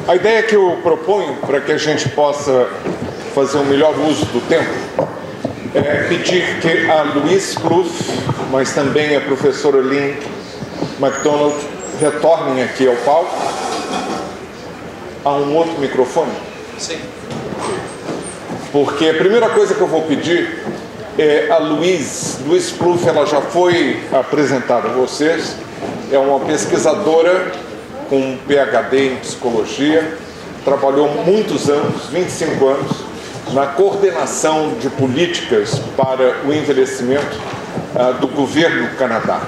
A ideia que eu proponho para que a gente possa fazer um melhor uso do tempo é pedir que a Louise Plouffe, mas também a professora Lynn McDonald, retornem aqui ao palco. Há um outro microfone? Sim. Porque a primeira coisa que eu vou pedir é a Louise Plouffe. Ela já foi apresentada a vocês, é uma pesquisadora com PhD em psicologia, trabalhou muitos anos, 25 anos, na coordenação de políticas para o envelhecimento do governo do Canadá.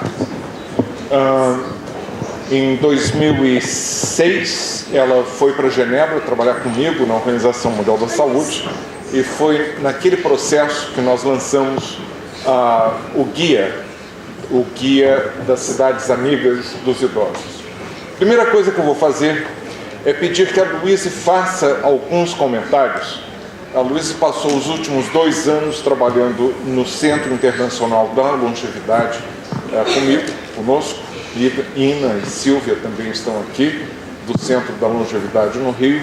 Em 2006, ela foi para Genebra trabalhar comigo na Organização Mundial da Saúde, e foi naquele processo que nós lançamos o guia das cidades amigas dos idosos. A primeira coisa que eu vou fazer é pedir que a Louise faça alguns comentários. A Louise passou os últimos 2 anos trabalhando no Centro Internacional da Longevidade conosco. Ina e Silvia também estão aqui, do Centro da Longevidade no Rio.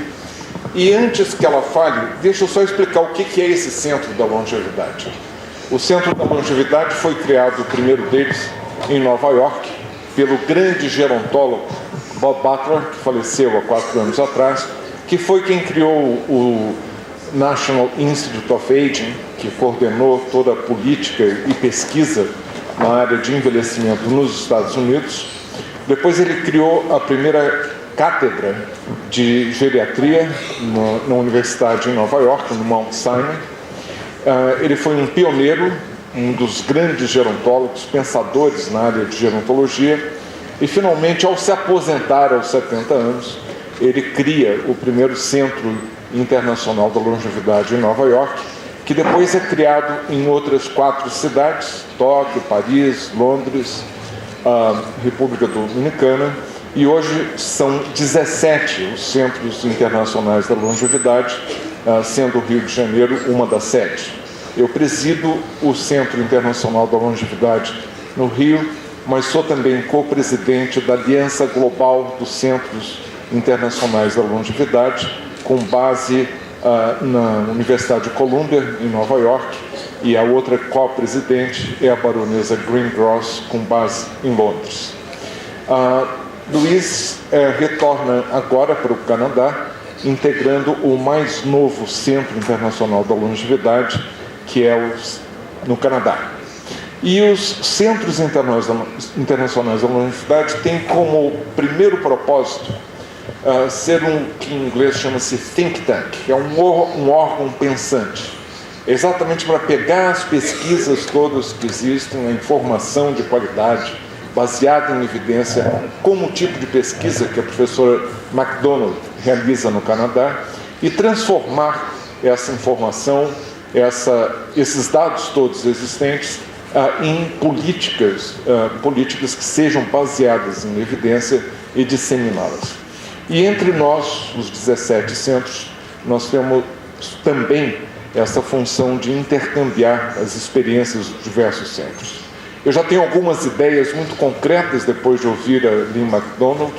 E antes que ela fale, deixa eu só explicar o que é esse Centro da Longevidade. O Centro da Longevidade foi criado, o primeiro deles, em Nova York, pelo grande gerontólogo Bob Butler, que faleceu há 4 anos atrás, que foi quem criou o National Institute of Aging, que coordenou toda a política e pesquisa na área de envelhecimento nos Estados Unidos. Depois ele criou a primeira cátedra de geriatria na Universidade em Nova York, no Mount Sinai. Ele foi um pioneiro, um dos grandes gerontólogos, pensadores na área de gerontologia, e finalmente, ao se aposentar aos 70 anos, ele cria o primeiro Centro Internacional da Longevidade em Nova York, que depois é criado em outras 4 cidades, Tóquio, Paris, Londres, República Dominicana, e hoje são 17 os Centros Internacionais da Longevidade, sendo o Rio de Janeiro uma das sedes. Eu presido o Centro Internacional da Longevidade no Rio, mas sou também co-presidente da Aliança Global dos Centros Internacionais da Longevidade, com base na Universidade de Columbia, em Nova York, e a outra co-presidente é a baronesa Greengross, com base em Londres. Louise retorna agora para o Canadá, integrando o mais novo Centro Internacional da Longevidade, que é no Canadá. E os Centros Internacionais da Longevidade têm como primeiro propósito ser que em inglês chama-se think tank, que é um órgão pensante, exatamente para pegar as pesquisas todas que existem, a informação de qualidade, baseada em evidência, como o tipo de pesquisa que a professora McDonald realiza no Canadá, e transformar essa informação, esses dados todos existentes, em políticas que sejam baseadas em evidência e disseminadas. E entre nós, os 17 centros, nós temos também essa função de intercambiar as experiências dos diversos centros. Eu já tenho algumas ideias muito concretas, depois de ouvir a Lynn McDonald,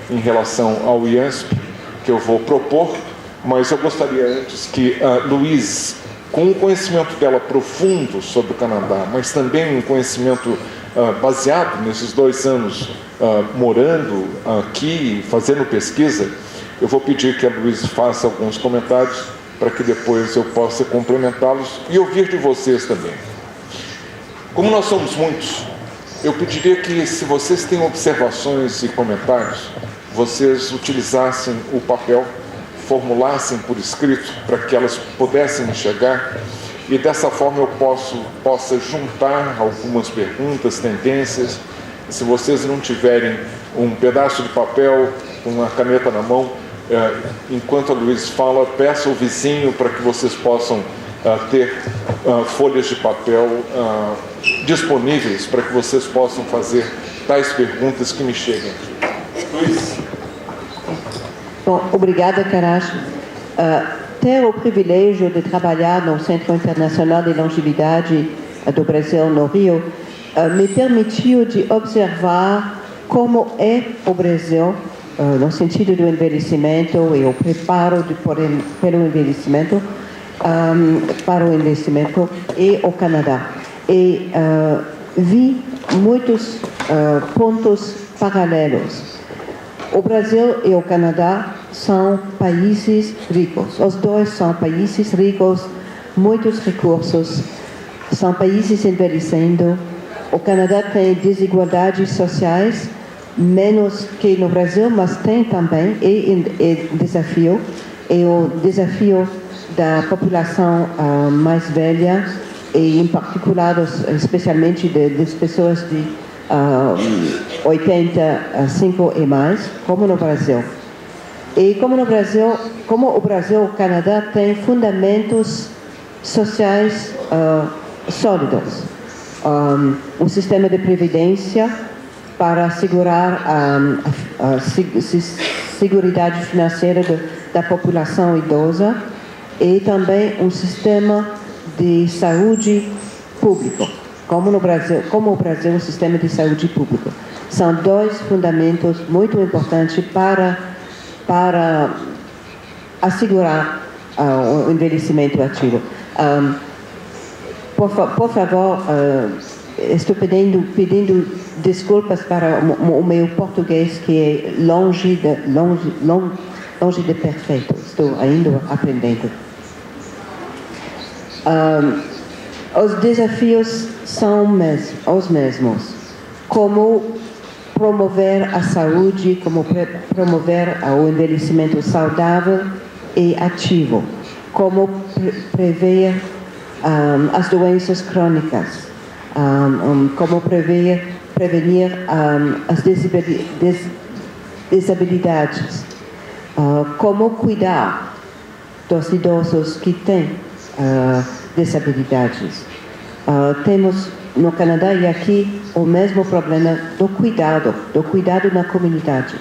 em relação ao IANSP, que eu vou propor, mas eu gostaria antes que a Louise, com o conhecimento dela profundo sobre o Canadá, mas também um conhecimento baseado nesses 2 anos morando aqui, fazendo pesquisa, eu vou pedir que a Louise faça alguns comentários para que depois eu possa complementá-los e ouvir de vocês também. Como nós somos muitos, eu pediria que, se vocês têm observações e comentários, vocês utilizassem o papel, formulassem por escrito para que elas pudessem me chegar, e dessa forma eu possa juntar algumas perguntas, tendências. Se vocês não tiverem um pedaço de papel, uma caneta na mão, enquanto a Louise fala, peça ao vizinho para que vocês possam ter folhas de papel disponíveis para que vocês possam fazer tais perguntas que me cheguem aqui. Louise. Bom, obrigada, Karash. Ter o privilégio de trabalhar no Centro Internacional de Longevidade do Brasil, no Rio, me permitiu de observar como é o Brasil no sentido do envelhecimento e o preparo pelo envelhecimento, para o investimento e o Canadá. E vi muitos pontos paralelos. O Brasil e o Canadá são países ricos. Os dois são países ricos, muitos recursos, são países envelhecendo. O Canadá tem desigualdades sociais, menos que no Brasil, mas tem também, desafio, e o desafio da população mais velha, e em particular, especialmente das pessoas de 85 e mais, como no Brasil. E como o Brasil, o Canadá tem fundamentos sociais sólidos. Um sistema de previdência para assegurar a seguridade financeira da população idosa e também um sistema de saúde público, como o Brasil, um sistema de saúde público. São dois fundamentos muito importantes para assegurar o envelhecimento ativo. Por favor, estou pedindo desculpas para o meu português, que é longe de perfeito. Estou ainda aprendendo. Os desafios são os mesmos. Como promover a saúde, como promover o envelhecimento saudável e ativo. Como prever as doenças crônicas. Como prevenir as desabilidades. Como cuidar dos idosos que têm desabilidades. Temos no Canadá e aqui o mesmo problema do cuidado na comunidade.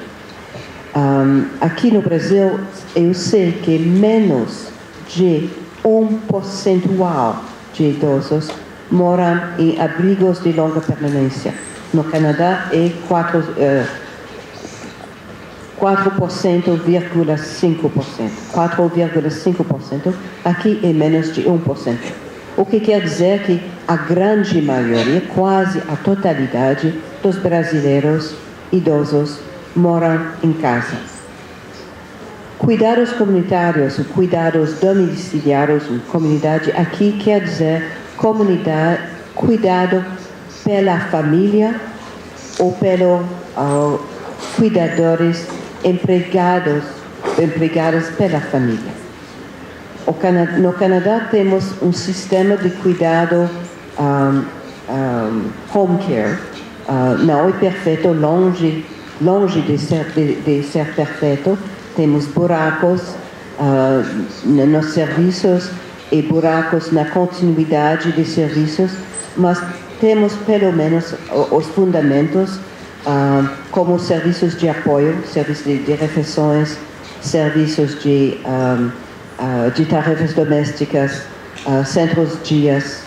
Aqui no Brasil, eu sei que menos de 1% de idosos moram em abrigos de longa permanência. No Canadá é 4,5%. Aqui é menos de 1%. O que quer dizer que a grande maioria, quase a totalidade dos brasileiros idosos moram em casa. Cuidados comunitários, cuidados domiciliários, comunidade, aqui quer dizer cuidado pela família ou pelos cuidadores empregados pela família. No Canadá temos um sistema de cuidado home care. Não é perfeito, longe de ser perfeito. Temos buracos nos serviços e buracos na continuidade de serviços, mas temos pelo menos os fundamentos, como serviços de apoio, serviços de refeições, serviços de tarefas domésticas, centros dias,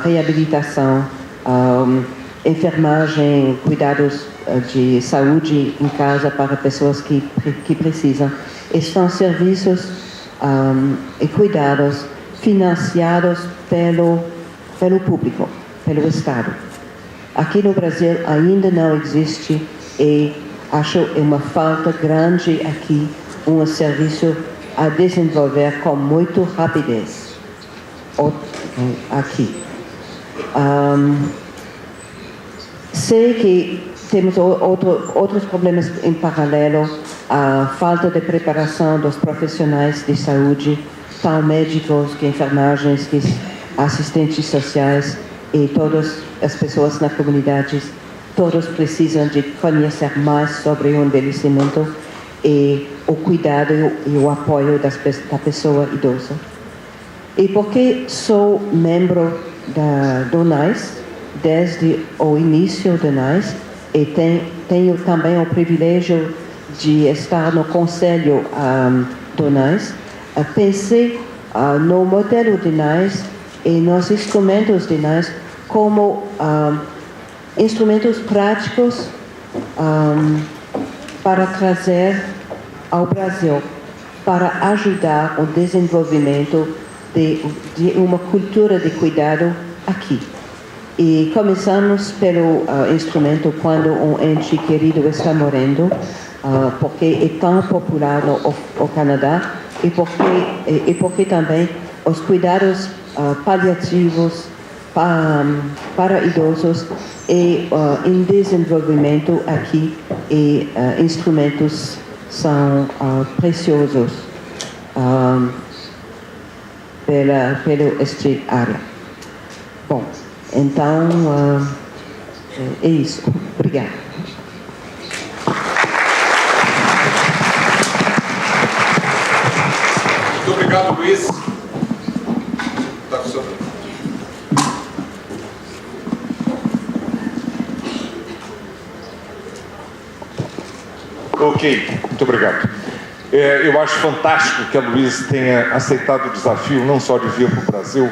reabilitação, enfermagem, cuidados de saúde em casa para pessoas que precisam. Esses são serviços e cuidados financiados pelo público, pelo Estado. Aqui no Brasil ainda não existe e acho uma falta grande aqui, um serviço a desenvolver com muita rapidez aqui. Sei que temos outros problemas em paralelo, a falta de preparação dos profissionais de saúde, tanto médicos, que enfermagens, que assistentes sociais e todas as pessoas na comunidade, todos precisam de conhecer mais sobre o envelhecimento e o cuidado e o apoio da pessoa idosa. E porque sou membro do NICE, desde o início do NICE, e tenho também o privilégio de estar no conselho do NICE, pensei no modelo de NICE e nos instrumentos de NICE como instrumentos práticos para trazer ao Brasil, para ajudar o desenvolvimento de uma cultura de cuidado aqui. E começamos pelo instrumento quando um ente querido está morrendo, porque é tão popular no Canadá, e porque também os cuidados paliativos para idosos e em desenvolvimento aqui, e instrumentos são preciosos pela esta área. Bom, então é isso. Obrigada. Muito obrigado, Luiz. Ok, muito obrigado. Eu acho fantástico que a Luiz tenha aceitado o desafio, não só de vir para o Brasil,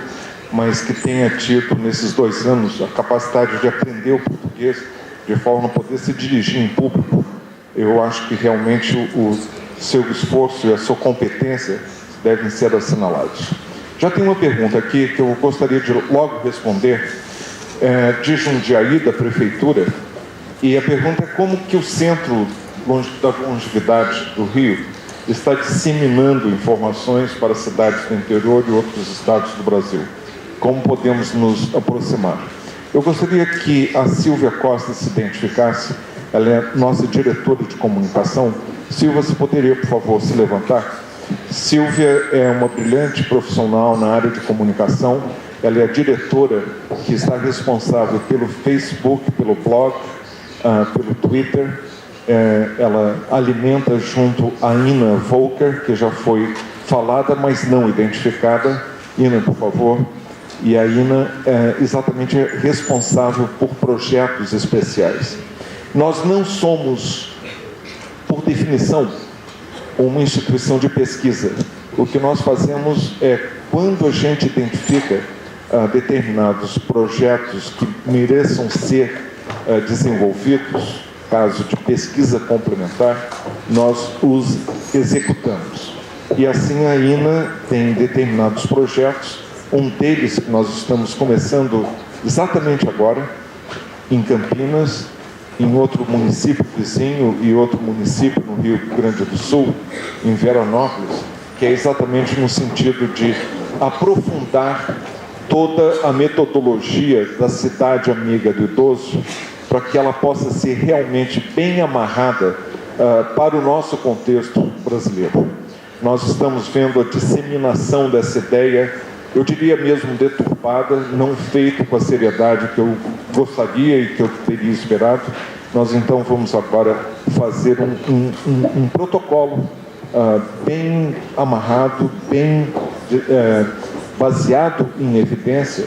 mas que tenha tido, nesses 2 anos, a capacidade de aprender o português de forma a poder se dirigir em público. Eu acho que realmente o seu esforço e a sua competência devem ser assinalados. Já tem uma pergunta aqui que eu gostaria de logo responder, de Jundiaí, da Prefeitura, e a pergunta é como que o Centro da Longevidade do Rio está disseminando informações para cidades do interior e outros estados do Brasil. Como podemos nos aproximar? Eu gostaria que a Silvia Costa se identificasse. Ela é nossa diretora de comunicação. Silvia, você poderia, por favor, se levantar? Silvia é uma brilhante profissional na área de comunicação. Ela é a diretora que está responsável pelo Facebook, pelo blog, pelo Twitter. Ela alimenta junto a Ina Volker, que já foi falada, mas não identificada. Ina, por favor. E a Ina é exatamente responsável por projetos especiais. Nós não somos, por definição, uma instituição de pesquisa. O que nós fazemos é, quando a gente identifica determinados projetos que mereçam ser desenvolvidos, caso de pesquisa complementar, nós os executamos. E assim a Ina tem determinados projetos, um deles que nós estamos começando exatamente agora, em Campinas, em outro município vizinho e outro município no Rio Grande do Sul, em Veranópolis, que é exatamente no sentido de aprofundar toda a metodologia da cidade amiga do idoso, para que ela possa ser realmente bem amarrada para o nosso contexto brasileiro. Nós estamos vendo a disseminação dessa ideia, eu diria mesmo deturpada, não feita com a seriedade que eu gostaria e que eu teria esperado. Nós então vamos agora fazer um protocolo bem amarrado, bem baseado em evidência,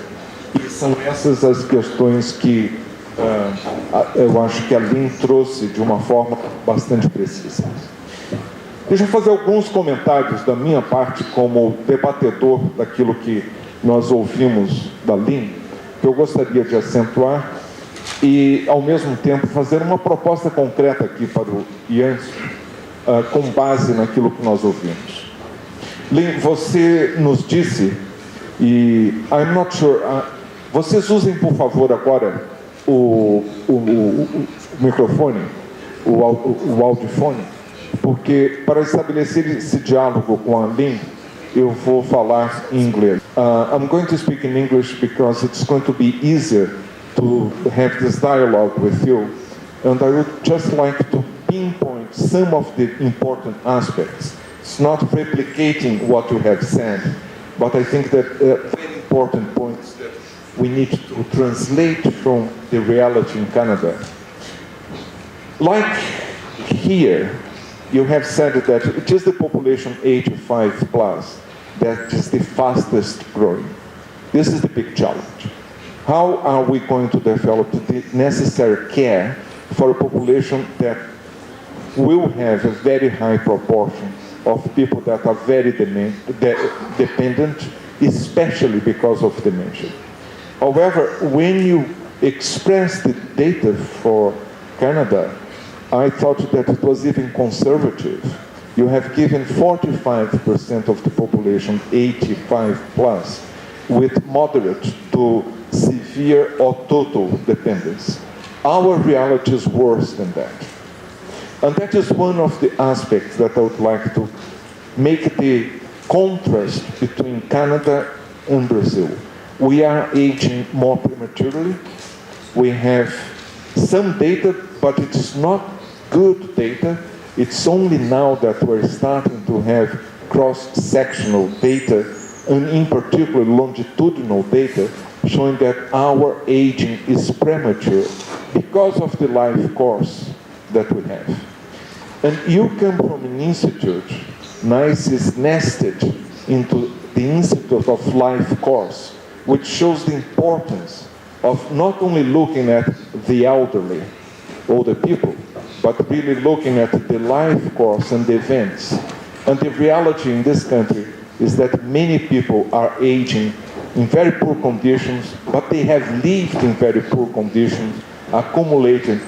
e são essas as questões que eu acho que a Lynn trouxe de uma forma bastante precisa. Deixa eu fazer alguns comentários da minha parte como debatedor daquilo que nós ouvimos da Lynn, que eu gostaria de acentuar e, ao mesmo tempo, fazer uma proposta concreta aqui para o Ianso, com base naquilo que nós ouvimos. Lynn, você nos disse, e I'm not sure, vocês usem, por favor, agora o microfone, o audiofone, porque para estabelecer esse diálogo com a Lynn, eu vou falar em inglês. I'm going to speak in English because it's going to be easier to have this dialogue with you, and I would just like to pinpoint some of the important aspects. It's not replicating what you have said, but I think that very important points that we need to translate from the reality in Canada. Like here, you have said that it is the population 85 plus that is the fastest growing. This is the big challenge. How are we going to develop the necessary care for a population that will have a very high proportion of people that are very dependent, especially because of dementia? However, when you express the data for Canada, I thought that it was even conservative. You have given 45% of the population 85 plus with moderate to severe or total dependence. Our reality is worse than that. And that is one of the aspects that I would like to make the contrast between Canada and Brazil. We are aging more prematurely. We have some data, but it is not good data. It's only now that we're starting to have cross-sectional data, and in particular longitudinal data, showing that our aging is premature because of the life course that we have. And you come from an institute, NICE is nested into the Institute of Life course, which shows the importance of not only looking at the elderly, older people, but really looking at the life course and the events. And the reality in this country is that many people are aging in very poor conditions, but they have lived in very poor conditions, accumulating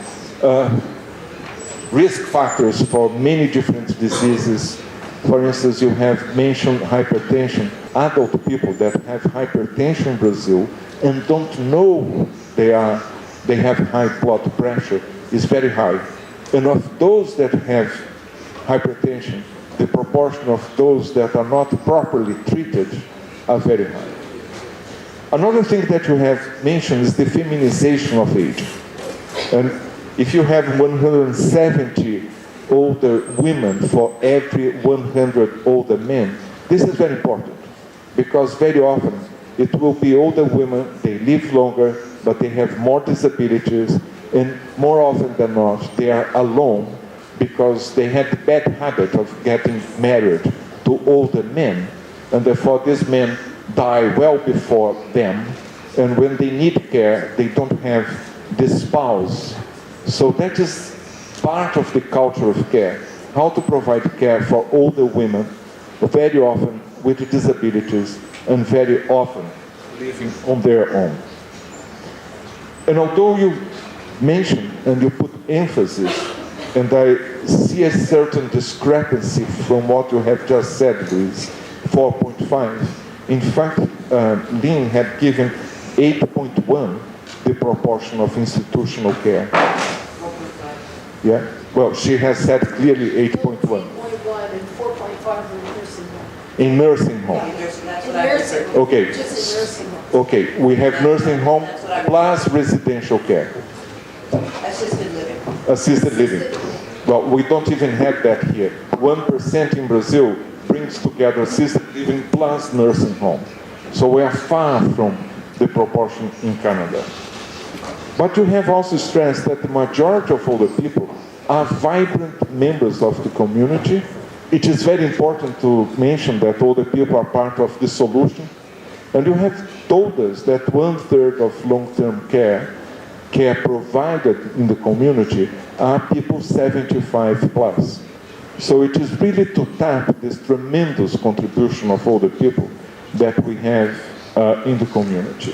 risk factors for many different diseases. For instance, you have mentioned hypertension. Adult people that have hypertension in Brazil and don't know they have high blood pressure is very high. And of those that have hypertension, the proportion of those that are not properly treated are very high. Another thing that you have mentioned is the feminization of age. And if you have 170 older women for every 100 older men, this is very important, because very often it will be older women, they live longer, but they have more disabilities, and more often than not, they are alone because they had the bad habit of getting married to older men, and therefore these men die well before them, and when they need care, they don't have the spouse. So that is part of the culture of care, how to provide care for older women, very often with disabilities, and very often living on their own. And although you mentioned and you put emphasis, and I see a certain discrepancy from what you have just said with 4.5. In fact, Lynn had given 8.1, the proportion of institutional care. Yeah, well, she has said clearly 8.1. 8.1 and 4.5 In in nursing home. nursing home. In nursing home. Okay. Just in nursing home. Okay, we have nursing home plus residential care. Assisted living. Assisted living. Well, we don't even have that here. 1% in Brazil brings together assisted living plus nursing home. So we are far from the proportion in Canada. But you have also stressed that the majority of older people are vibrant members of the community. It is very important to mention that older people are part of the solution. And you have told us that 1/3 of long-term care provided in the community are people 75 plus. So it is really to tap this tremendous contribution of older people that we have in the community.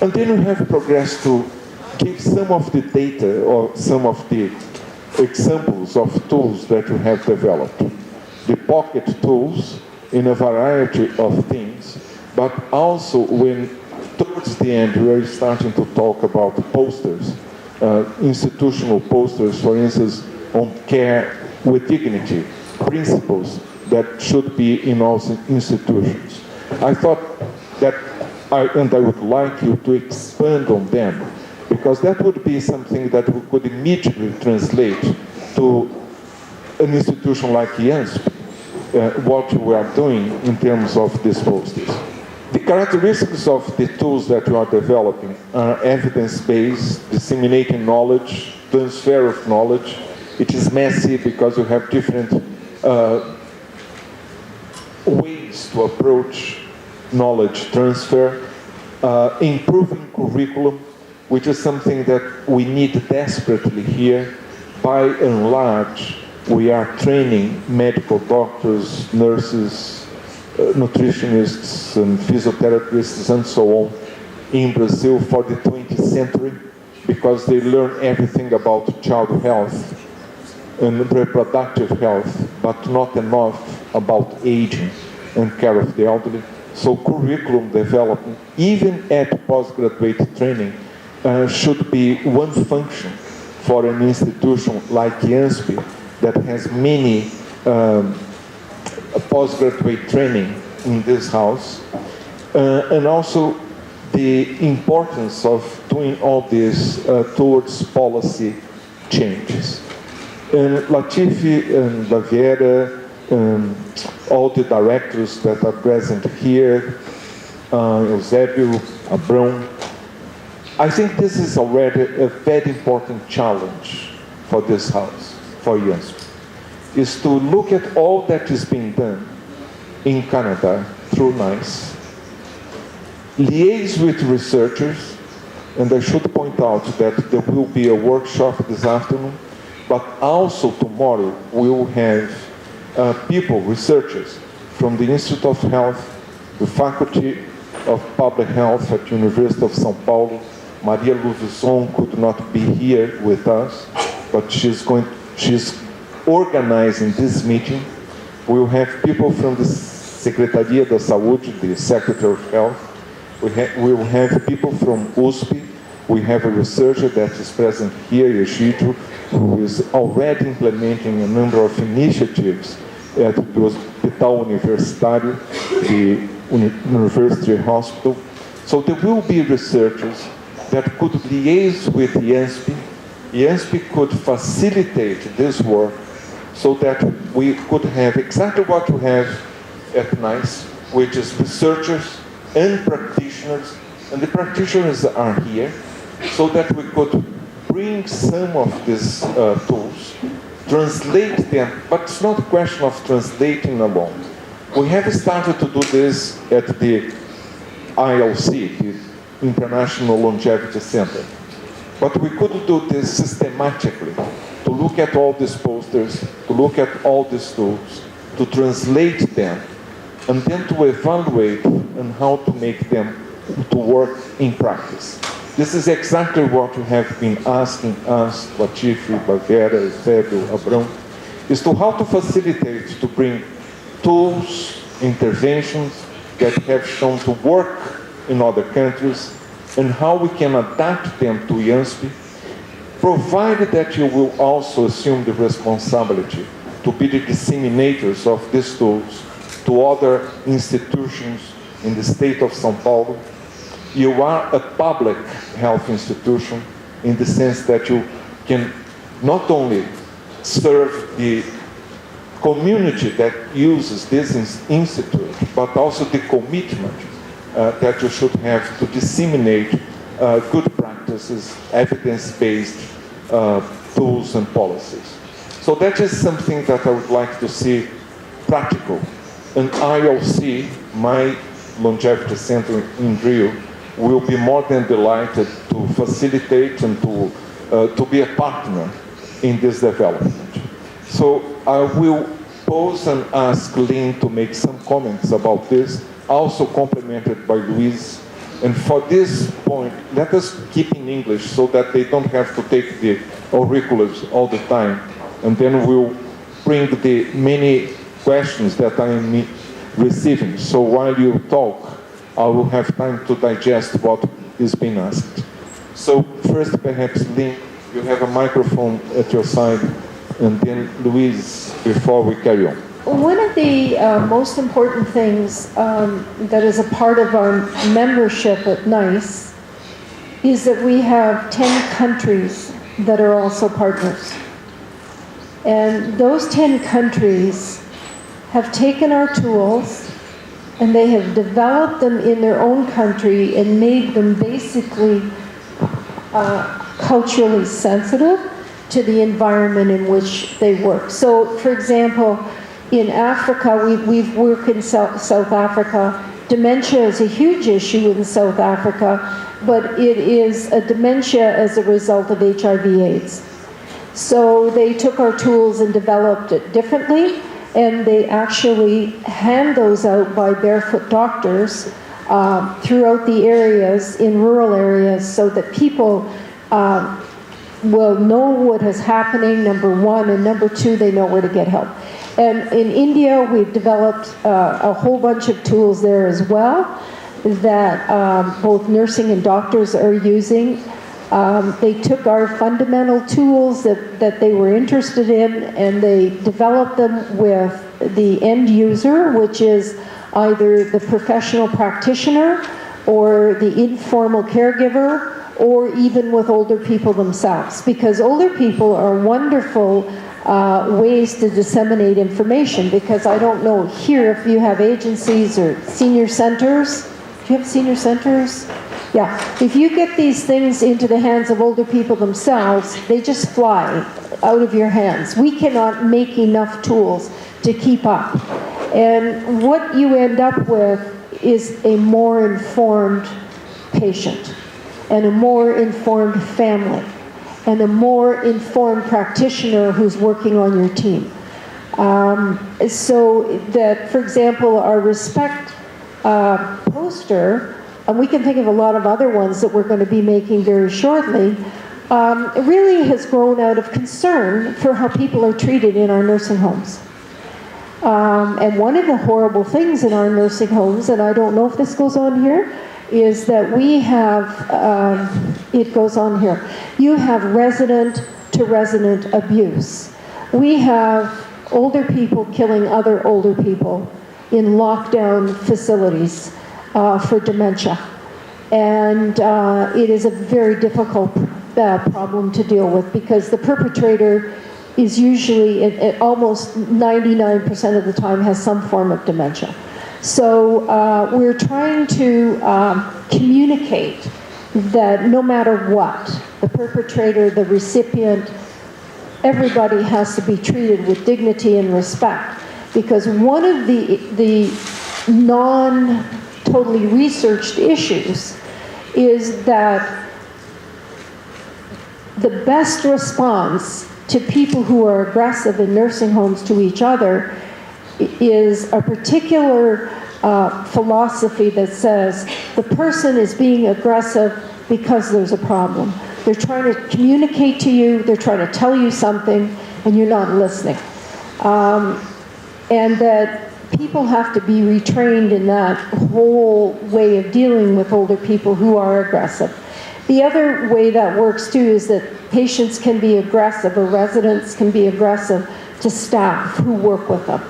And then we have progressed to give some of the data or some of the examples of tools that you have developed. The pocket tools in a variety of things, but also when towards the end we are starting to talk about posters, institutional posters, for instance, on care with dignity, principles that should be in all institutions. I thought that, I would like you to expand on them, because that would be something that we could immediately translate to an institution like IANSP, what we are doing in terms of these posters. The characteristics of the tools that you are developing are evidence-based, disseminating knowledge, transfer of knowledge. It is messy because you have different ways to approach knowledge transfer, improving curriculum, which is something that we need desperately here. By and large, we are training medical doctors, nurses, nutritionists, and physiotherapists, and so on, in Brazil for the 20th century. because they learn everything about child health and reproductive health, but not enough about aging and care of the elderly. So curriculum development, even at postgraduate training, should be one function for an institution like IANSP that has many postgraduate training in this house, and also the importance of doing all this towards policy changes. And Latifi and Baviera, all the directors that are present here, Eusébio, Abrão, I think this is already a very important challenge for this house, for IANSP, is to look at all that is being done in Canada through NICE, liaise with researchers, and I should point out that there will be a workshop this afternoon, but also tomorrow we will have people, researchers, from the Institute of Health, the Faculty of Public Health at University of São Paulo. Maria Luvison could not be here with us, but she's organizing this meeting. We will have people from the Secretaria da Saúde, the Secretary of Health. We will have people from USP. We have a researcher that is present here, Yeshito, who is already implementing a number of initiatives at the Hospital Universitário, the University Hospital. So there will be researchers that could liaise with IANSP. IANSP could facilitate this work so that we could have exactly what we have at NICE, which is researchers and practitioners, and the practitioners are here, so that we could bring some of these tools, translate them, but it's not a question of translating alone. We have started to do this at the ILC, the International Longevity Center, but we could do this systematically, to look at all these posters, to look at all these tools, to translate them, and then to evaluate on how to make them to work in practice. This is exactly what you have been asking us, Latifi, Baviera, Eusébio, Abrão, is to how to facilitate, to bring tools, interventions that have shown to work in other countries, and how we can adapt them to IANSP, provided that you will also assume the responsibility to be the disseminators of these tools to other institutions in the state of São Paulo. You are a public health institution in the sense that you can not only serve the community that uses this institute, but also the commitment that you should have to disseminate good practices, evidence-based tools and policies. So that is something that I would like to see practical. And ILC, my longevity center in Rio, will be more than delighted to facilitate and to be a partner in this development. So I will pose and ask Lynn to make some comments about this, also complemented by Luis. And for this point, let us keep in English so that they don't have to take the auriculars all the time. And then we'll bring the many questions that I am receiving. So while you talk, I will have time to digest what is being asked. So first, perhaps, Lynn, you have a microphone at your side, and then Luis, before we carry on. One of the most important things that is a part of our membership at NICE is that we have 10 countries that are also partners. And those 10 countries have taken our tools and they have developed them in their own country and made them basically culturally sensitive to the environment in which they work. So, for example, in Africa, we've worked in South Africa. Dementia is a huge issue in South Africa, but it is a dementia as a result of HIV/AIDS. So they took our tools and developed it differently, and they actually hand those out by barefoot doctors throughout the areas, in rural areas, so that people will know what is happening, number one, and number two, they know where to get help. And in India, we've developed a whole bunch of tools there as well that both nursing and doctors are using. They took our fundamental tools that they were interested in, and they developed them with the end user, which is either the professional practitioner or the informal caregiver, or even with older people themselves, because older people are wonderful ways to disseminate information, because I don't know here if you have agencies or senior centers. Do you have senior centers? Yeah. If you get these things into the hands of older people themselves, they just fly out of your hands. We cannot make enough tools to keep up. And what you end up with is a more informed patient, and a more informed family, and a more informed practitioner who's working on your team. So that, for example, our ReSPECT poster, and we can think of a lot of other ones that we're going to be making very shortly, it really has grown out of concern for how people are treated in our nursing homes. And one of the horrible things in our nursing homes, and I don't know if this goes on here, is that we have, it goes on here, you have resident-to-resident abuse. We have older people killing other older people in lockdown facilities for dementia. And it is a very difficult problem to deal with, because the perpetrator is usually, at almost 99% of the time, has some form of dementia. So we're trying to communicate that no matter what, the perpetrator, the recipient, everybody has to be treated with dignity and respect. Because one of the non-totally researched issues is that the best response to people who are aggressive in nursing homes to each other is a particular philosophy that says the person is being aggressive because there's a problem. They're trying to communicate to you, they're trying to tell you something, and you're not listening. And that people have to be retrained in that whole way of dealing with older people who are aggressive. The other way that works too is that patients can be aggressive, or residents can be aggressive to staff who work with them.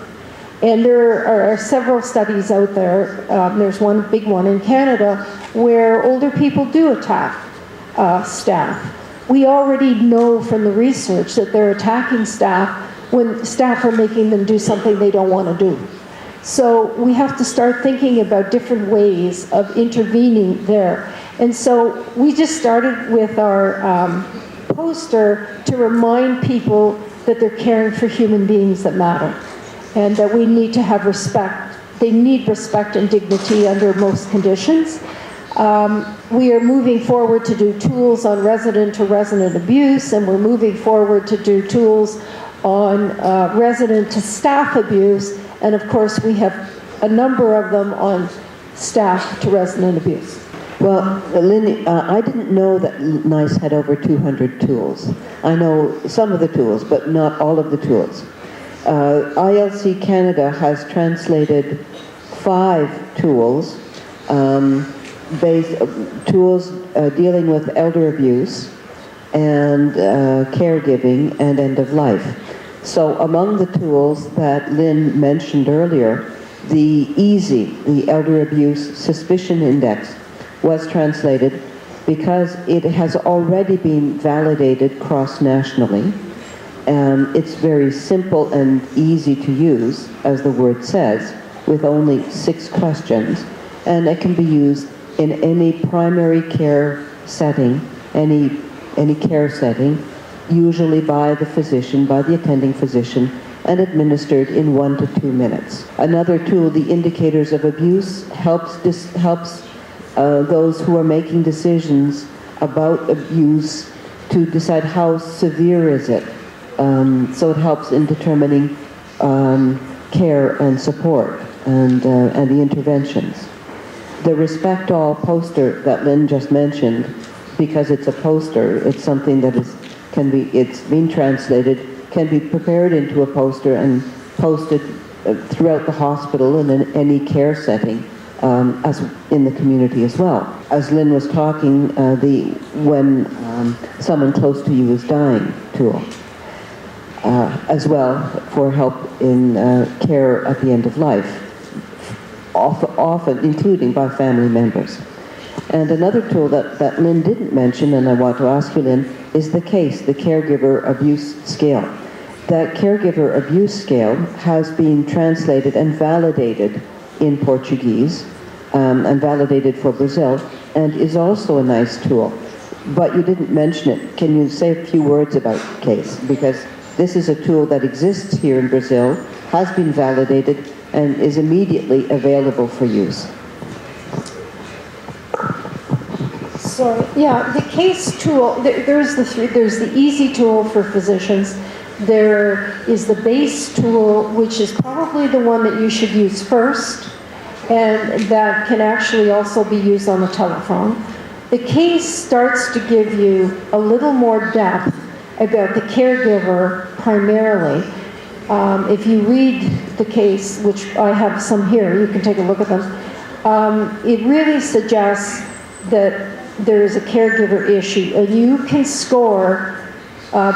And there are several studies out there. There's one big one in Canada where older people do attack staff. We already know from the research that they're attacking staff when staff are making them do something they don't want to do. So we have to start thinking about different ways of intervening there. And so we just started with our poster to remind people that they're caring for human beings that matter, and that we need to have respect. They need respect and dignity under most conditions. We are moving forward to do tools on resident-to-resident abuse, and we're moving forward to do tools on resident-to-staff abuse, and of course we have a number of them on staff-to-resident abuse. Well, Lynn, I didn't know that NICE had over 200 tools. I know some of the tools, but not all of the tools. ILC Canada has translated 5 tools, tools dealing with elder abuse and caregiving and end of life. So among the tools that Lynn mentioned earlier, the EASY, the Elder Abuse Suspicion Index, was translated because it has already been validated cross-nationally. It's very simple and easy to use, as the word says, with only 6 questions, and it can be used in any primary care setting, any care setting, usually by the physician, by the attending physician, and administered in 1 to 2 minutes. Another tool, the Indicators of Abuse, helps those who are making decisions about abuse to decide how severe is it. So it helps in determining care and support and the interventions. The Respect All poster that Lynn just mentioned because it's a poster. It's something that it's been translated, can be prepared into a poster and posted throughout the hospital and in any care setting, as in the community as well. As Lynn was talking, when someone close to you is dying tool, as well for help in care at the end of life, often including by family members. And another tool that Lynn didn't mention, and I want to ask you, Lynn, is the CASE, the Caregiver Abuse Scale. That Caregiver Abuse Scale has been translated and validated in Portuguese, and validated for Brazil, and is also a nice tool. But you didn't mention it. Can you say a few words about CASE? Because this is a tool that exists here in Brazil, has been validated, and is immediately available for use. So, yeah, the CASE tool, there's the easy tool for physicians. There is the base tool, which is probably the one that you should use first, and that can actually also be used on the telephone. The CASE starts to give you a little more depth about the caregiver primarily. If you read the CASE, which I have some here, you can take a look at them, it really suggests that there is a caregiver issue, and you can score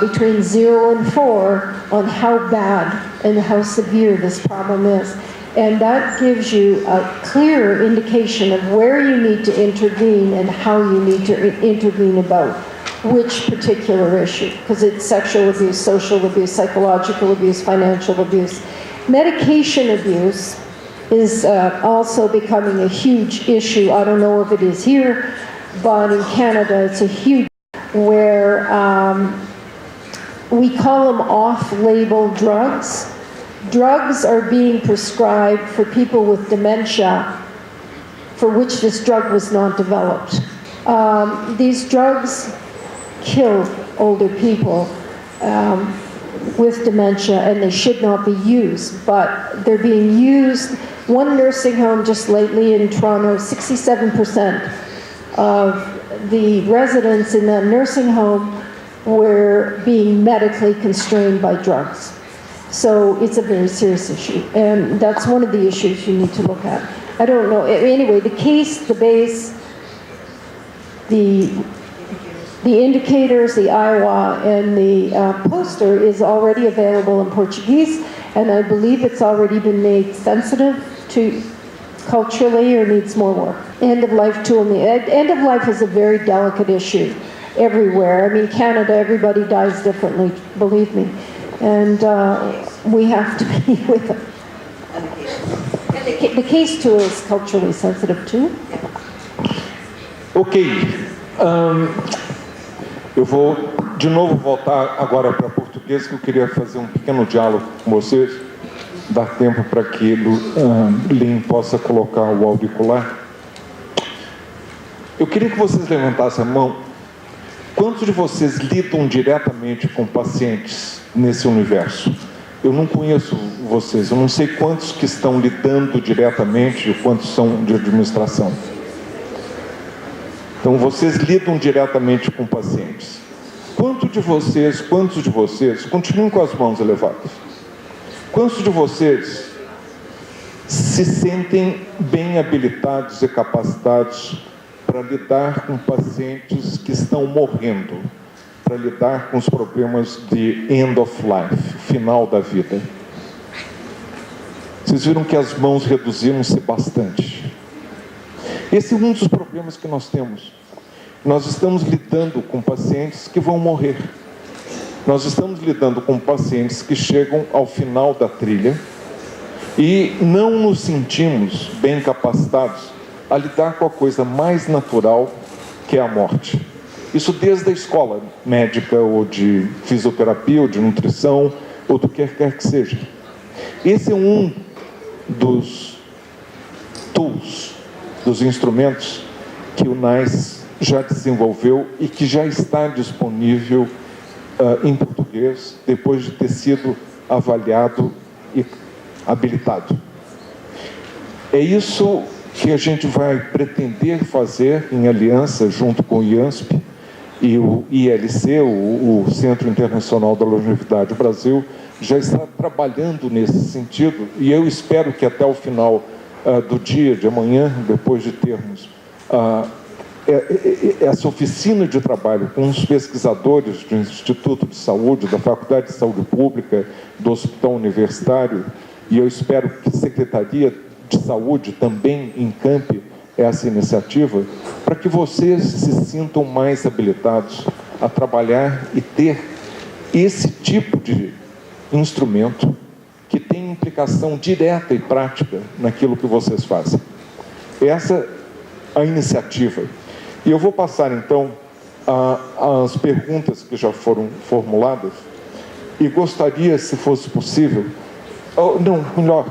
between 0 and 4 on how bad and how severe this problem is. And that gives you a clearer indication of where you need to intervene and how you need to intervene about which particular issue, because it's sexual abuse, social abuse, psychological abuse, financial abuse. Medication abuse is also becoming a huge issue. I don't know if it is here, but in Canada it's a huge, where we call them off-label drugs. Drugs are being prescribed for people with dementia for which this drug was not developed. These drugs kill older people with dementia, and they should not be used, but they're being used. One nursing home just lately in Toronto, 67% of the residents in that nursing home were being medically constrained by drugs. So it's a very serious issue, and that's one of the issues you need to look at. I don't know, anyway, the CASE, the base, the indicators, the Iowa, and the poster is already available in Portuguese, and I believe it's already been made sensitive to culturally, or needs more work. End of life tool. End of life is a very delicate issue everywhere. I mean, Canada, everybody dies differently, believe me. And we have to be with them. The CASE tool is culturally sensitive too. Ok. Eu vou de novo voltar agora para português, que eu queria fazer um pequeno diálogo com vocês, dar tempo para que Lynn possa colocar o auricular. Eu queria que vocês levantassem a mão. Quantos de vocês lidam diretamente com pacientes nesse universo? Eu não conheço vocês, eu não sei quantos que estão lidando diretamente e quantos são de administração. Então, vocês lidam diretamente com pacientes. Quantos de vocês, continuem com as mãos elevadas, quantos de vocês se sentem bem habilitados e capacitados para lidar com pacientes que estão morrendo, para lidar com os problemas de end of life, final da vida? Vocês viram que as mãos reduziram-se bastante. Esse é um dos problemas que nós temos. Nós estamos lidando com pacientes que vão morrer. Nós estamos lidando com pacientes que chegam ao final da trilha e não nos sentimos bem capacitados a lidar com a coisa mais natural, que é a morte. Isso desde a escola médica, ou de fisioterapia, ou de nutrição, ou do que quer que seja. Esse é um dos tools, dos instrumentos que o NICE já desenvolveu e que já está disponível em português, depois de ter sido avaliado e habilitado. É isso que a gente vai pretender fazer em aliança junto com o IANSP, E o ILC, o Centro Internacional da Longevidade Brasil, já está trabalhando nesse sentido, e eu espero que até o final do dia de amanhã, depois de termos essa oficina de trabalho com os pesquisadores do Instituto de Saúde, da Faculdade de Saúde Pública, do Hospital Universitário, e eu espero que a Secretaria de Saúde também encampe essa iniciativa, para que vocês se sintam mais habilitados a trabalhar e ter esse tipo de instrumento que tem implicação direta e prática naquilo que vocês fazem. Essa é a iniciativa. E eu vou passar, então, às perguntas que já foram formuladas, e gostaria, se fosse possível, não, melhor,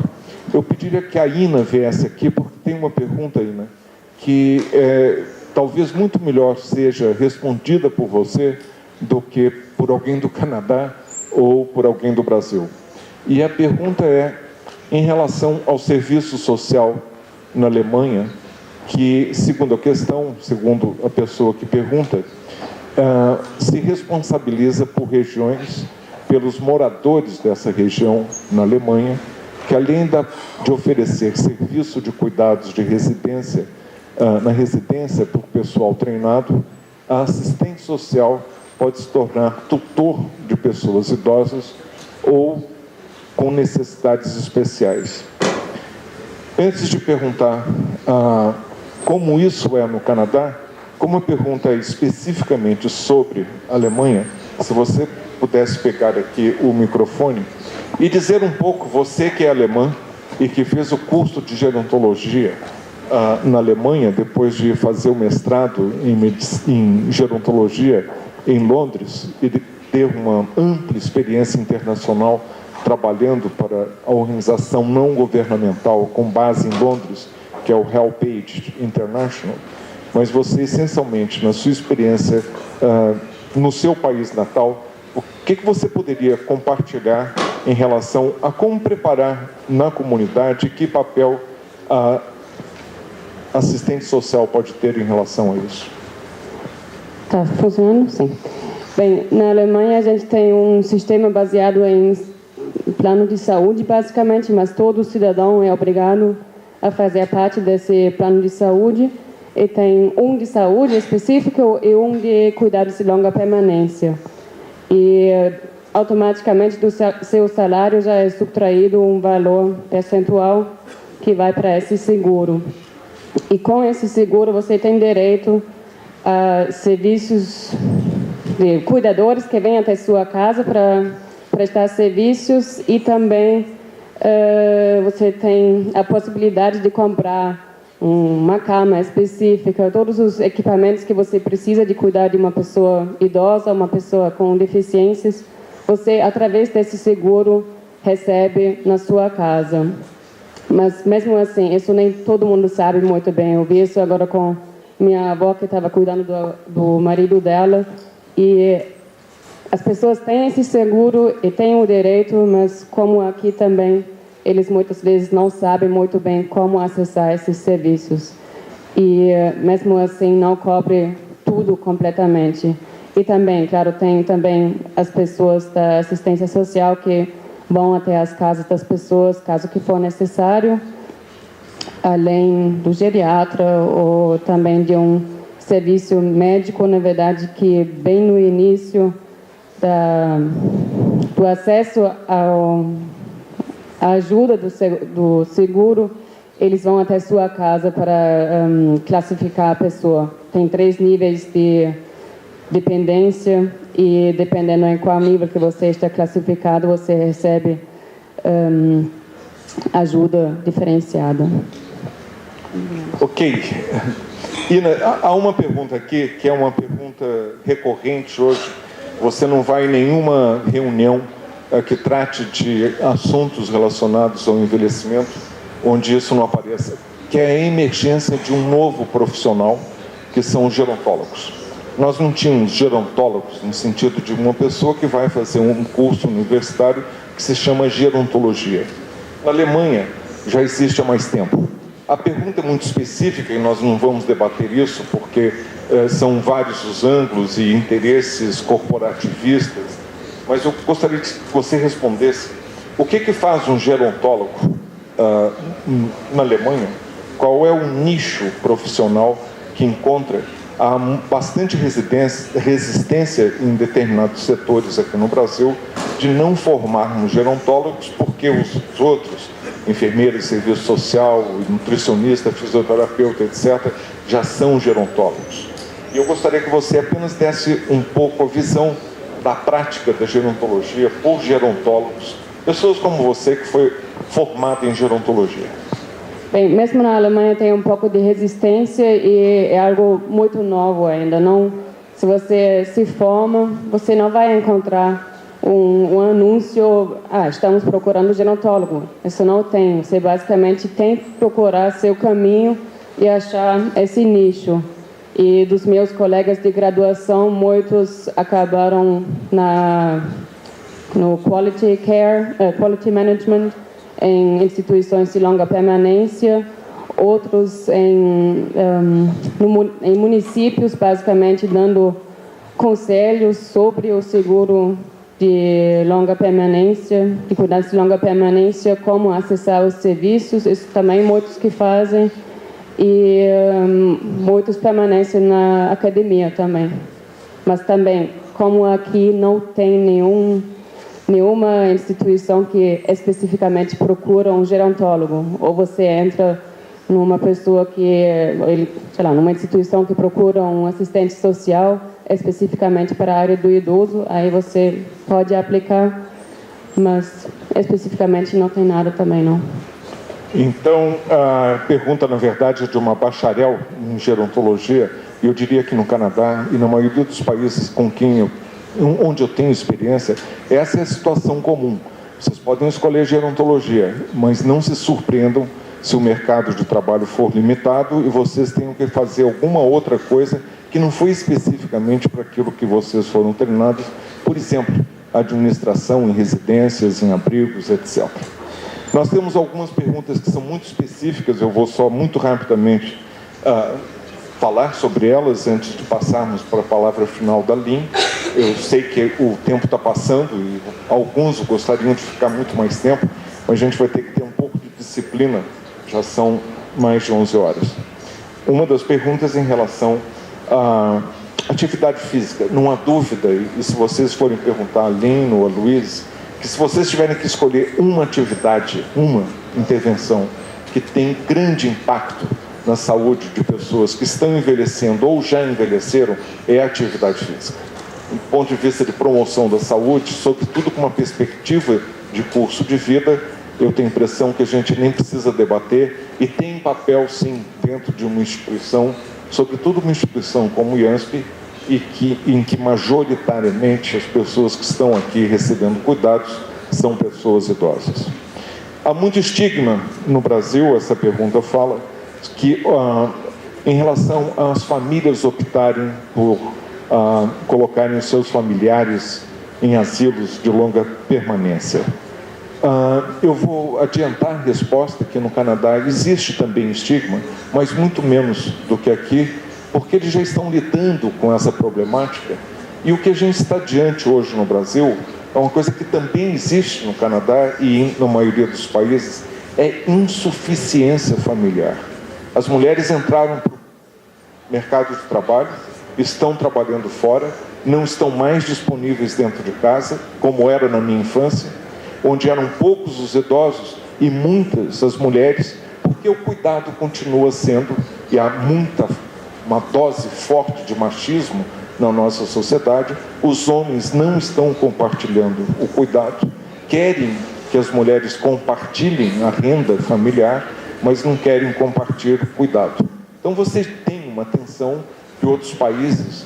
eu pediria que a Ina viesse aqui, porque tem uma pergunta, Ina, que talvez muito melhor seja respondida por você do que por alguém do Canadá ou por alguém do Brasil. E a pergunta é em relação ao serviço social na Alemanha, que, segundo a questão, segundo a pessoa que pergunta, se responsabiliza por regiões, pelos moradores dessa região na Alemanha, que além de oferecer serviço de cuidados de residência, na residência por pessoal treinado, a assistente social pode se tornar tutor de pessoas idosas ou com necessidades especiais. Antes de perguntar como isso é no Canadá, como a pergunta é especificamente sobre a Alemanha, se você pudesse pegar aqui o microfone e dizer um pouco, você que é alemã e que fez o curso de gerontologia na Alemanha, depois de fazer o mestrado em gerontologia em Londres e de ter uma ampla experiência internacional trabalhando para a organização não governamental com base em Londres, que é o HelpAge International, mas você, essencialmente, na sua experiência no seu país natal, o que você poderia compartilhar em relação a como preparar na comunidade, que papel a assistente social pode ter em relação a isso? Está funcionando? Sim. Bem, na Alemanha a gente tem um sistema baseado em plano de saúde, basicamente, mas todo cidadão é obrigado a fazer parte desse plano de saúde, e tem um de saúde específico e um de cuidados de longa permanência. E automaticamente do seu salário já é subtraído um valor percentual que vai para esse seguro. E com esse seguro você tem direito a serviços de cuidadores que vêm até sua casa para prestar serviços, e também você tem a possibilidade de comprar uma cama específica, todos os equipamentos que você precisa de cuidar de uma pessoa idosa, uma pessoa com deficiências, você, através desse seguro, recebe na sua casa. Mas, mesmo assim, isso nem todo mundo sabe muito bem. Eu vi isso agora com minha avó, que estava cuidando do marido dela, e as pessoas têm esse seguro e têm o direito, mas como aqui também, eles muitas vezes não sabem muito bem como acessar esses serviços. E, mesmo assim, não cobre tudo completamente. E também, claro, tem também as pessoas da assistência social que vão até as casas das pessoas, caso que for necessário, além do geriatra ou também de um serviço médico, na verdade, que bem no início do acesso à ajuda do seguro, eles vão até sua casa para classificar a pessoa. Tem 3 níveis de dependência, e dependendo em qual nível que você está classificado, você recebe ajuda diferenciada. Ok. Ina, há uma pergunta aqui, que é uma pergunta recorrente hoje. Você não vai em nenhuma reunião que trate de assuntos relacionados ao envelhecimento onde isso não apareça, que é a emergência de um novo profissional, que são os gerontólogos. Nós não tínhamos gerontólogos no sentido de uma pessoa que vai fazer um curso universitário que se chama gerontologia. Na Alemanha já existe há mais tempo. A pergunta é muito específica e nós não vamos debater isso porque são vários os ângulos e interesses corporativistas, mas eu gostaria que você respondesse o que faz um gerontólogo na Alemanha, qual é o nicho profissional que encontra. Há bastante resistência em determinados setores aqui no Brasil de não formarmos gerontólogos porque os outros, enfermeiros, serviço social, nutricionista, fisioterapeuta, etc., já são gerontólogos. E eu gostaria que você apenas desse um pouco a visão da prática da gerontologia por gerontólogos, pessoas como você que foi formada em gerontologia. Bem, mesmo na Alemanha tem um pouco de resistência e é algo muito novo ainda. Não, se você se forma, você não vai encontrar um anúncio, estamos procurando gerontólogo. Isso não tem. Você basicamente tem que procurar seu caminho e achar esse nicho. E dos meus colegas de graduação, muitos acabaram no Quality Care, Quality Management, em instituições de longa permanência, outros em municípios, basicamente dando conselhos sobre o seguro de longa permanência, de cuidados de longa permanência, como acessar os serviços, isso também muitos que fazem, e muitos permanecem na academia também. Mas também, como aqui não tem nenhuma instituição que especificamente procura um gerontólogo, ou você entra numa pessoa numa instituição que procura um assistente social especificamente para a área do idoso, aí você pode aplicar, mas especificamente não tem nada também, não. Então, a pergunta, na verdade, é de uma bacharel em gerontologia, e eu diria que no Canadá e na maioria dos países onde eu tenho experiência, essa é a situação comum. Vocês podem escolher gerontologia, mas não se surpreendam se o mercado de trabalho for limitado e vocês tenham que fazer alguma outra coisa que não foi especificamente para aquilo que vocês foram treinados, por exemplo, administração em residências, em abrigos, etc. Nós temos algumas perguntas que são muito específicas, eu vou só muito rapidamente falar sobre elas antes de passarmos para a palavra final da Lynn. Eu sei que o tempo está passando e alguns gostariam de ficar muito mais tempo, mas a gente vai ter que ter um pouco de disciplina, já são mais de 11 horas. Uma das perguntas em relação à atividade física. Não há dúvida, e se vocês forem perguntar a Lynn ou a Luiz, que se vocês tiverem que escolher uma atividade, uma intervenção que tem grande impacto na saúde de pessoas que estão envelhecendo ou já envelheceram, é a atividade física. Do ponto de vista de promoção da saúde, sobretudo com uma perspectiva de curso de vida, eu tenho a impressão que a gente nem precisa debater e tem papel, sim, dentro de uma instituição, sobretudo uma instituição como o IANSP, em que majoritariamente as pessoas que estão aqui recebendo cuidados são pessoas idosas. Há muito estigma no Brasil, essa pergunta fala, que em relação às famílias optarem por colocarem os seus familiares em asilos de longa permanência. Eu vou adiantar a resposta que no Canadá existe também estigma, mas muito menos do que aqui, porque eles já estão lidando com essa problemática. E o que a gente está diante hoje no Brasil é uma coisa que também existe no Canadá e na maioria dos países, é insuficiência familiar. As mulheres entraram para o mercado de trabalho, estão trabalhando fora, não estão mais disponíveis dentro de casa, como era na minha infância, onde eram poucos os idosos e muitas as mulheres, porque o cuidado continua sendo, e há uma dose forte de machismo na nossa sociedade, os homens não estão compartilhando o cuidado, querem que as mulheres compartilhem a renda familiar, mas não querem compartilhar o cuidado. Então você tem uma tensão que outros países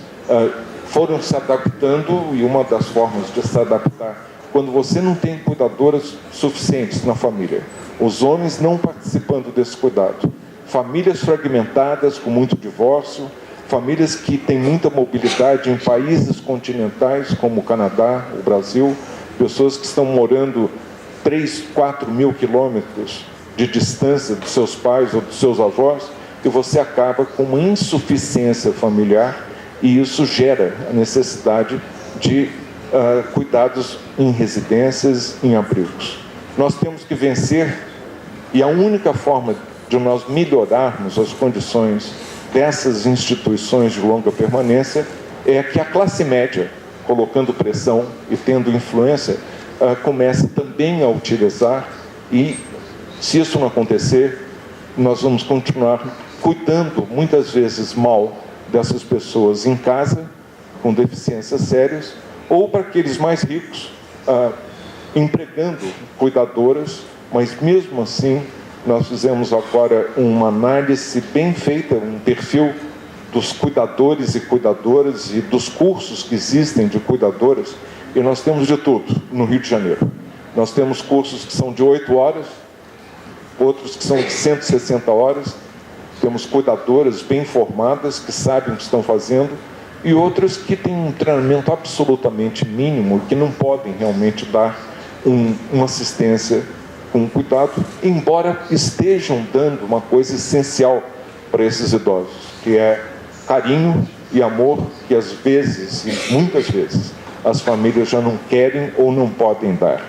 foram se adaptando, e uma das formas de se adaptar, quando você não tem cuidadoras suficientes na família, os homens não participando desse cuidado, famílias fragmentadas com muito divórcio, famílias que têm muita mobilidade em países continentais como o Canadá, o Brasil, pessoas que estão morando 3, 4 mil quilômetros de distância dos seus pais ou dos seus avós, e você acaba com uma insuficiência familiar, e isso gera a necessidade de cuidados em residências, em abrigos. Nós temos que vencer, e a única forma de nós melhorarmos as condições dessas instituições de longa permanência é que a classe média, colocando pressão e tendo influência, comece também a utilizar, e se isso não acontecer, nós vamos continuar cuidando, muitas vezes mal, dessas pessoas em casa, com deficiências sérias, ou para aqueles mais ricos, empregando cuidadoras, mas mesmo assim, nós fizemos agora uma análise bem feita, um perfil dos cuidadores e cuidadoras e dos cursos que existem de cuidadoras, e nós temos de tudo no Rio de Janeiro. Nós temos cursos que são de 8 horas, outros que são de 160 horas, temos cuidadoras bem formadas, que sabem o que estão fazendo, e outras que têm um treinamento absolutamente mínimo, que não podem realmente dar uma assistência com cuidado, embora estejam dando uma coisa essencial para esses idosos, que é carinho e amor, que às vezes, e muitas vezes, as famílias já não querem ou não podem dar.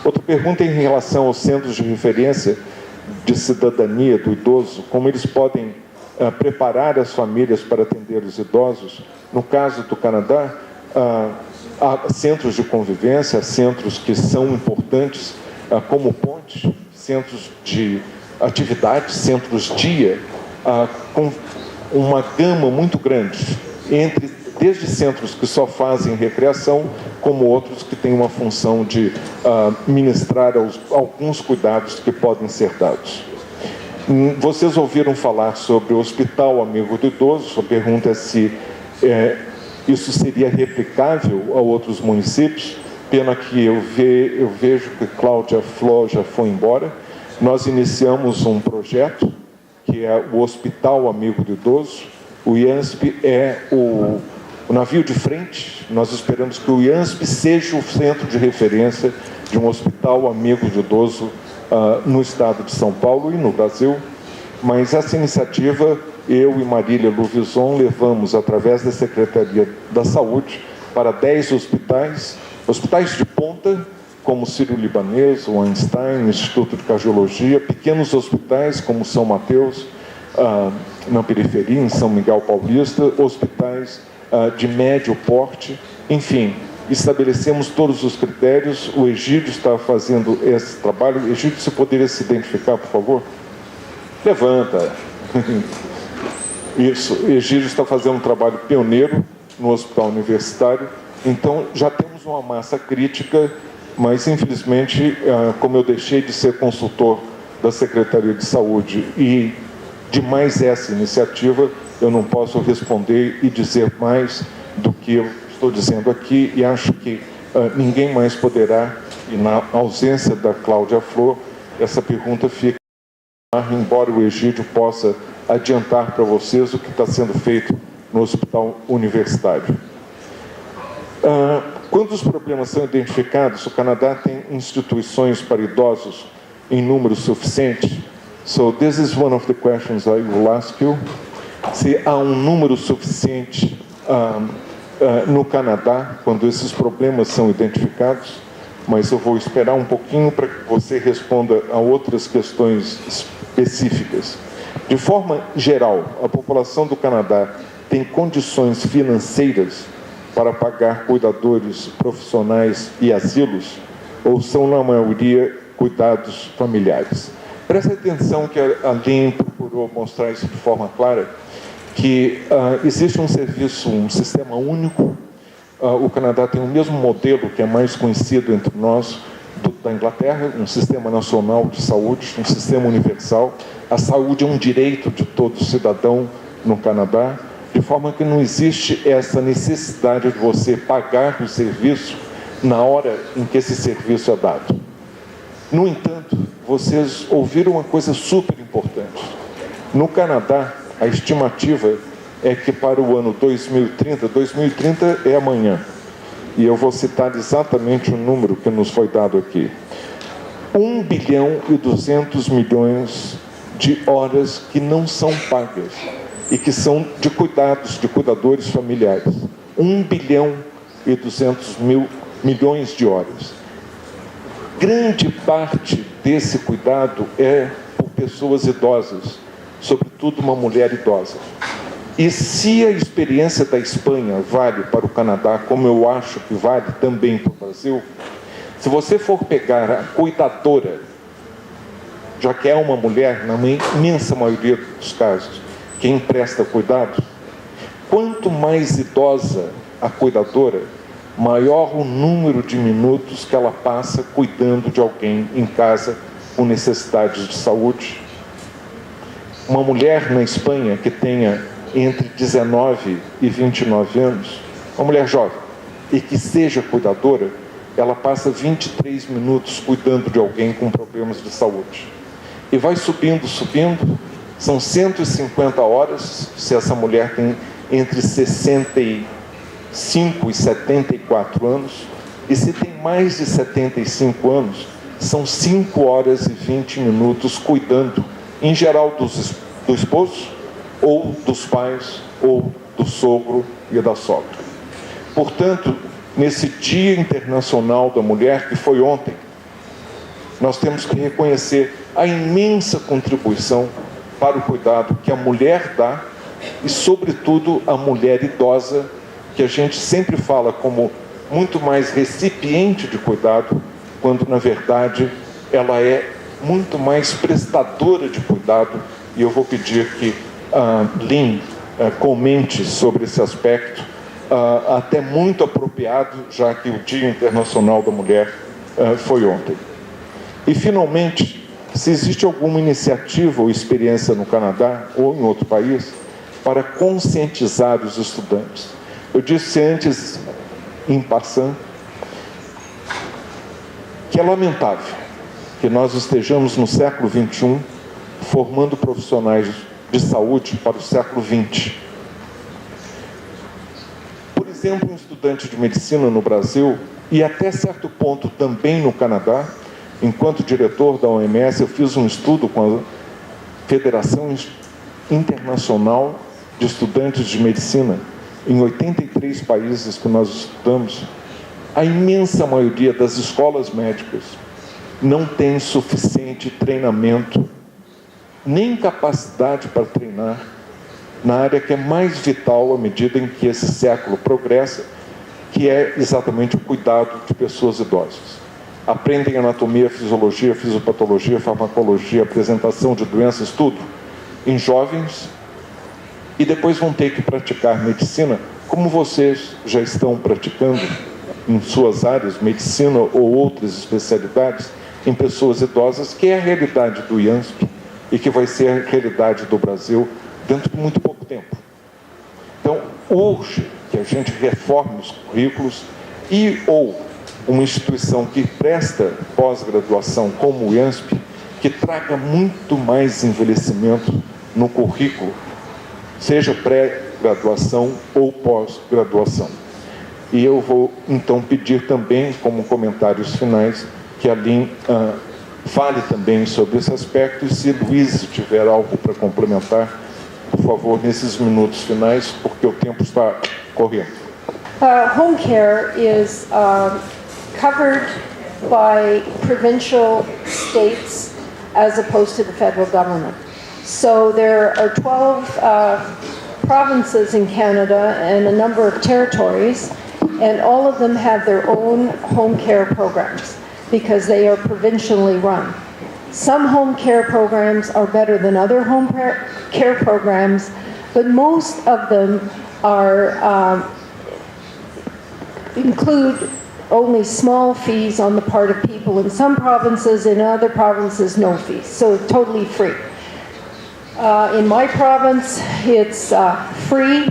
Outra pergunta é em relação aos centros de referência de cidadania do idoso, como eles podem preparar as famílias para atender os idosos. No caso do Canadá, há centros de convivência, centros que são importantes como pontes, centros de atividades, centros-dia, com uma gama muito grande, desde centros que só fazem recreação, como outros que têm uma função de ministrar alguns cuidados que podem ser dados. Vocês ouviram falar sobre o Hospital Amigo do Idoso. A pergunta é se isso seria replicável a outros municípios. Pena que eu vejo que Cláudia Fló já foi embora. Nós iniciamos um projeto, que é o Hospital Amigo do Idoso. O IANSP é o navio de frente. Nós esperamos que o IANSP seja o centro de referência de um Hospital Amigo do Idoso no estado de São Paulo e no Brasil. Mas essa iniciativa, eu e Marília Luvison levamos através da Secretaria da Saúde para 10 hospitais de ponta, como o Sírio-Libanês, o Einstein, o Instituto de Cardiologia, pequenos hospitais como São Mateus, na periferia, em São Miguel Paulista, hospitais de médio porte, enfim, estabelecemos todos os critérios. O Egídio está fazendo esse trabalho. Egídio, você poderia se identificar, por favor? Levanta. Isso, Egídio está fazendo um trabalho pioneiro no hospital universitário. Então, já temos uma massa crítica, mas, infelizmente, como eu deixei de ser consultor da Secretaria de Saúde e de mais essa iniciativa, eu não posso responder e dizer mais do que eu estou dizendo aqui, e acho que ninguém mais poderá, e na ausência da Cláudia Flor, essa pergunta fica, embora o Egídio possa adiantar para vocês o que está sendo feito no hospital universitário. Quando os problemas são identificados, o Canadá tem instituições para idosos em número suficiente. So this is one of the questions I will ask you. Se há um número suficiente no Canadá, quando esses problemas são identificados, mas eu vou esperar um pouquinho para que você responda a outras questões específicas. De forma geral, a população do Canadá tem condições financeiras para pagar cuidadores profissionais e asilos, ou são, na maioria, cuidados familiares? Preste atenção que a LIM procurou mostrar isso de forma clara, que existe um serviço, um sistema único. O Canadá tem o mesmo modelo que é mais conhecido entre nós da Inglaterra, um sistema nacional de saúde, um sistema universal. A saúde é um direito de todo cidadão no Canadá, de forma que não existe essa necessidade de você pagar o serviço na hora em que esse serviço é dado. No entanto, vocês ouviram uma coisa super importante. No Canadá, a estimativa é que para o ano 2030 é amanhã, e eu vou citar exatamente o número que nos foi dado aqui. 1 bilhão e 200 milhões de horas que não são pagas e que são de cuidados, de cuidadores familiares. 1 bilhão e 200 milhões de horas. Grande parte desse cuidado é por pessoas idosas, sobretudo uma mulher idosa. E se a experiência da Espanha vale para o Canadá, como eu acho que vale também para o Brasil, se você for pegar a cuidadora, já que é uma mulher, na imensa maioria dos casos, quem presta cuidado, quanto mais idosa a cuidadora, maior o número de minutos que ela passa cuidando de alguém em casa com necessidades de saúde. Uma mulher na Espanha que tenha entre 19 e 29 anos, uma mulher jovem, e que seja cuidadora, ela passa 23 minutos cuidando de alguém com problemas de saúde. E vai subindo, são 150 horas, se essa mulher tem entre 65 e 74 anos, e se tem mais de 75 anos, são 5 horas e 20 minutos cuidando, em geral, do esposo, ou dos pais, ou do sogro e da sogra. Portanto, nesse Dia Internacional da Mulher, que foi ontem, nós temos que reconhecer a imensa contribuição para o cuidado que a mulher dá e, sobretudo, a mulher idosa, que a gente sempre fala como muito mais recipiente de cuidado, quando, na verdade, ela é muito mais prestadora de cuidado. E eu vou pedir que Lynn comente sobre esse aspecto, até muito apropriado, já que o Dia Internacional da Mulher foi ontem. E, finalmente, se existe alguma iniciativa ou experiência no Canadá ou em outro país para conscientizar os estudantes. Eu disse antes, em passant, que é lamentável que nós estejamos no século XXI formando profissionais de saúde para o século XX. Por exemplo, um estudante de medicina no Brasil, e até certo ponto também no Canadá, enquanto diretor da OMS, eu fiz um estudo com a Federação Internacional de Estudantes de Medicina, em 83 países que nós estudamos. A imensa maioria das escolas médicas não tem suficiente treinamento, nem capacidade para treinar na área que é mais vital à medida em que esse século progressa, que é exatamente o cuidado de pessoas idosas. Aprendem anatomia, fisiologia, fisiopatologia, farmacologia, apresentação de doenças, tudo, em jovens, e depois vão ter que praticar medicina, como vocês já estão praticando em suas áreas, medicina ou outras especialidades, em pessoas idosas, que é a realidade do IANSP e que vai ser a realidade do Brasil dentro de muito pouco tempo. Então, urge que a gente reforme os currículos e ou uma instituição que presta pós-graduação como o IANSP, que traga muito mais envelhecimento no currículo, seja pré-graduação ou pós-graduação. E eu vou, então, pedir também, como comentários finais, que a Lynn fale também sobre esse aspecto, e se Luiz tiver algo para complementar, por favor, nesses minutos finais, porque o tempo está correndo. Home care is covered by provincial states as opposed to the federal government. So there are 12 provinces in Canada and a number of territories, and all of them have their own home care programs because they are provincially run. Some home care programs are better than other home care programs, but most of them are include only small fees on the part of people in some provinces, in other provinces no fees, so totally free. In my province, it's free.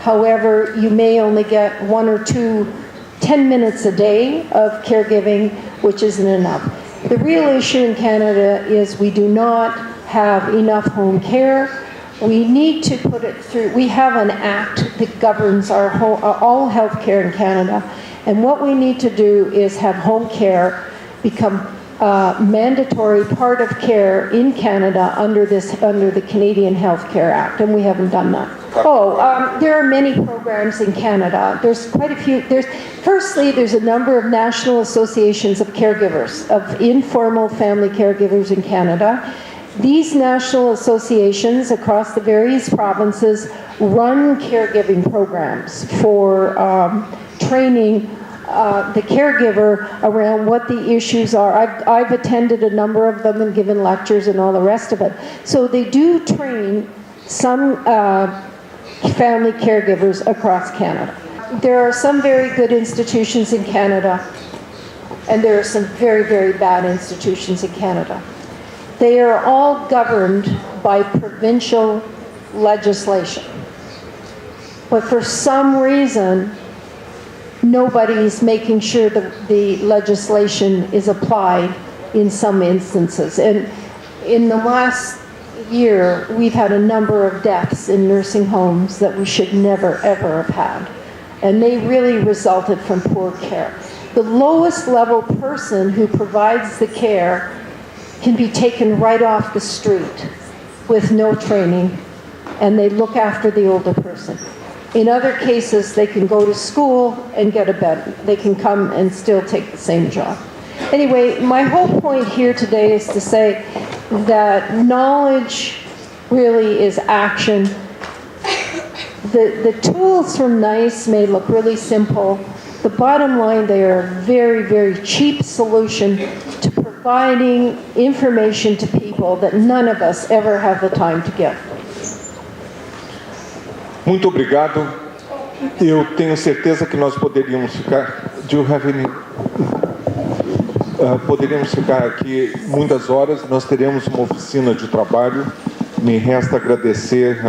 However, you may only get 1 or 2 10 minutes a day of caregiving, which isn't enough. The real issue in Canada is we do not have enough home care. We need to put it through. We have an act that governs all health care in Canada, and what we need to do is have home care become mandatory part of care in Canada under the Canadian Health Care Act, and we haven't done that. There are many programs in Canada. There's quite a few. Firstly, there's a number of national associations of caregivers, of informal family caregivers in Canada. These national associations across the various provinces run caregiving programs for training the caregiver around what the issues are. I've attended a number of them and given lectures and all the rest of it. So they do train some family caregivers across Canada. There are some very good institutions in Canada, and there are some very, very bad institutions in Canada. They are all governed by provincial legislation. But for some reason, nobody's making sure that the legislation is applied in some instances. And in the last year, we've had a number of deaths in nursing homes that we should never, ever have had. And they really resulted from poor care. The lowest level person who provides the care can be taken right off the street with no training, and they look after the older person. In other cases, they can go to school and get a bed. They can come and still take the same job. Anyway, my whole point here today is to say that knowledge really is action. The tools from NICE may look really simple. The bottom line, they are a very, very cheap solution to providing information to people that none of us ever have the time to give. Muito obrigado. Eu tenho certeza que nós poderíamos ficar... poderíamos ficar aqui muitas horas. Nós teremos uma oficina de trabalho. Me resta agradecer,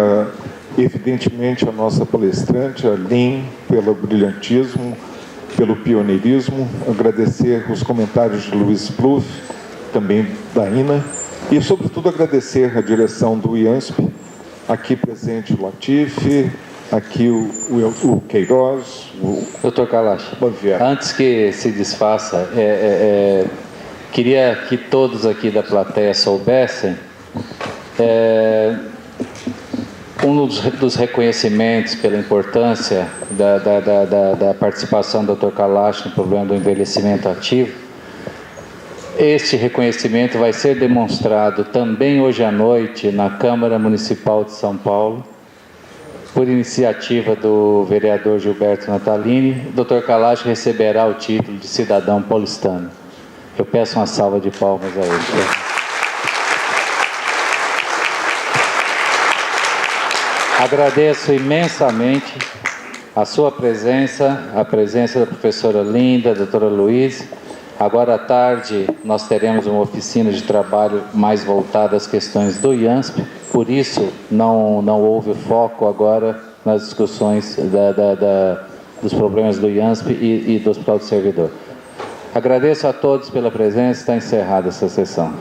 evidentemente, a nossa palestrante, a Lynn, pelo brilhantismo, pelo pioneirismo. Agradecer os comentários de Luiz Plouffe, também da Ina. E, sobretudo, agradecer a direção do IANSP, aqui presente o Latif, aqui o Queiroz, o Dr. Kalash, antes que se desfaça, queria que todos aqui da plateia soubessem, um dos reconhecimentos pela importância da participação do Dr. Kalash no problema do envelhecimento ativo. Este reconhecimento vai ser demonstrado também hoje à noite na Câmara Municipal de São Paulo, por iniciativa do vereador Gilberto Natalini. O Dr. Kalash receberá o título de cidadão paulistano. Eu peço uma salva de palmas a ele. Agradeço imensamente a sua presença, a presença da professora Linda, da doutora Luiz. Agora à tarde nós teremos uma oficina de trabalho mais voltada às questões do IANSP, por isso não houve foco agora nas discussões dos problemas do IANSP e do Hospital do Servidor. Agradeço a todos pela presença, está encerrada essa sessão.